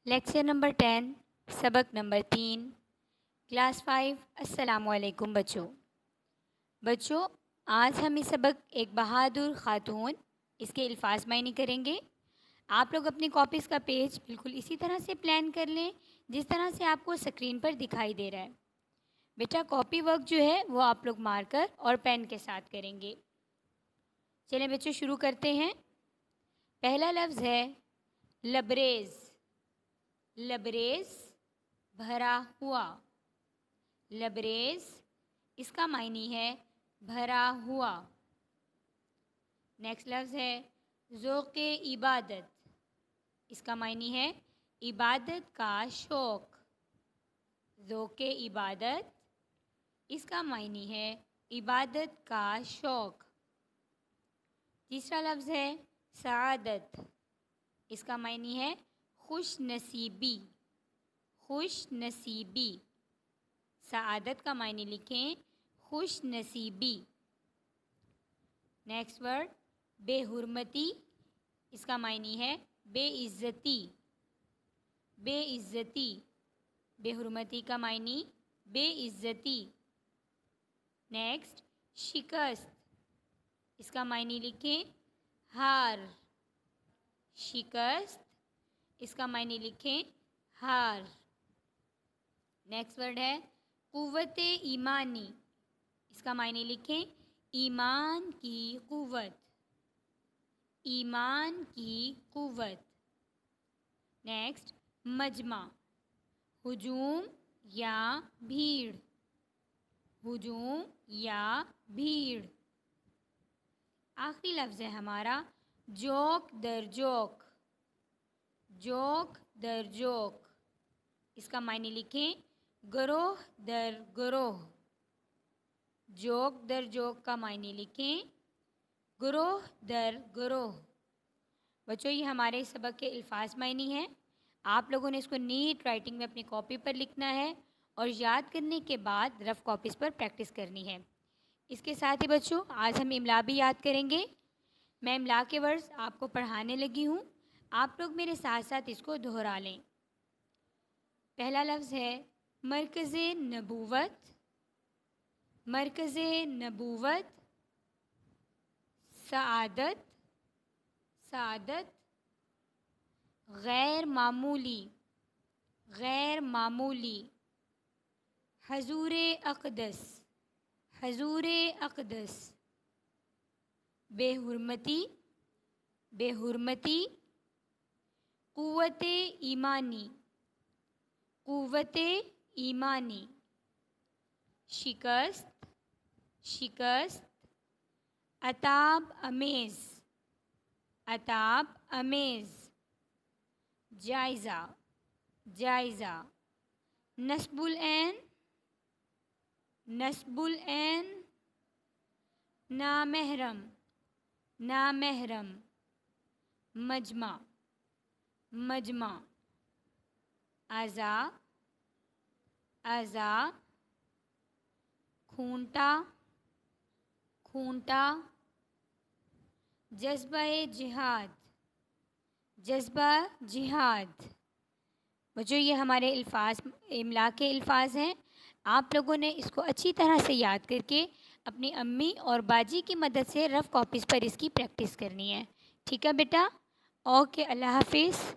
Lecture number 10 سبق number 3 class 5 السلام علیکم بچوں آج ہم اس سبق ایک بہادر خاتون اس کے الفاظ معنی کریں گے۔ آپ لوگ اپنی کاپیز کا پیج بالکل اسی طرح سے پلان کر لیں جس طرح سے آپ کو اسکرین پر دکھائی دے رہا ہے۔ بیٹا کاپی ورک جو ہے وہ آپ لوگ مارکر اور پین کے ساتھ کریں گے۔ چلیں بچوں شروع کرتے ہیں۔ پہلا لفظ ہے لبریز۔ لبریز بھرا ہوا۔ لبریز اس کا معنی ہے بھرا ہوا۔ نیکسٹ لفظ ہے ذوق عبادت۔ اس کا معنی ہے عبادت کا شوق۔ ذوق عبادت اس کا معنی ہے عبادت کا شوق۔ تیسرا لفظ ہے سعادت۔ اس کا معنی ہے خوش نصیبی۔ خوش نصیبی۔ سعادت کا معنی لکھیں خوش نصیبی۔ نیکسٹ ورڈ بے حرمتی۔ اس کا معنی ہے بے عزتی۔ بے عزتی۔ بے حرمتی کا معنی بے عزتی۔ نیکسٹ شکست۔ اس کا معنی لکھیں ہار۔ شکست اس کا معنی لکھیں ہار۔ نیکسٹ ورڈ ہے قوت ایمانی۔ اس کا معنی لکھیں ایمان کی قوت۔ ایمان کی قوت۔ نیکسٹ مجمع۔ ہجوم یا بھیڑ۔ ہجوم یا بھیڑ۔ آخری لفظ ہے ہمارا جوک در جوک۔ جوک در جوک۔ اس کا معنی لکھیں گروہ در گروہ۔ جوک در جوک کا معنی لکھیں گروہ در گروہ۔ بچوں یہ ہمارے سبق کے الفاظ معنی ہیں۔ آپ لوگوں نے اس کو نیٹ رائٹنگ میں اپنی کاپی پر لکھنا ہے اور یاد کرنے کے بعد رف کاپیز پر پریکٹس کرنی ہے۔ اس کے ساتھ ہی بچوں آج ہم املا بھی یاد کریں گے۔ میں املا کے ورڈز آپ کو پڑھانے لگی ہوں، آپ لوگ میرے ساتھ ساتھ اس کو دہرا لیں۔ پہلا لفظ ہے مرکز نبوت۔ مرکز نبوت سعادت۔ سعادت غیر معمولی۔ غیر معمولی حضور اقدس۔ حضور اقدس بے حرمتی۔ بے حرمتی قوت ایمانی۔ قوت ایمانی شکست۔ شکست عتاب امیز۔ عتاب امیز جائزہ۔ جائزہ نصب العین۔ نصب العین نامحرم۔ نامحرم مجمع۔ مجمع اعضاء۔ اعضاء کھونٹا۔ کھونٹا جذبہ جہاد۔ جذبہ جہاد۔ بچوں یہ ہمارے الفاظ املا کے الفاظ ہیں۔ آپ لوگوں نے اس کو اچھی طرح سے یاد کر کے اپنی امی اور باجی کی مدد سے رف کاپیز پر اس کی پریکٹس کرنی ہے۔ ٹھیک ہے بیٹا؟ اوکے اللہ حافظ۔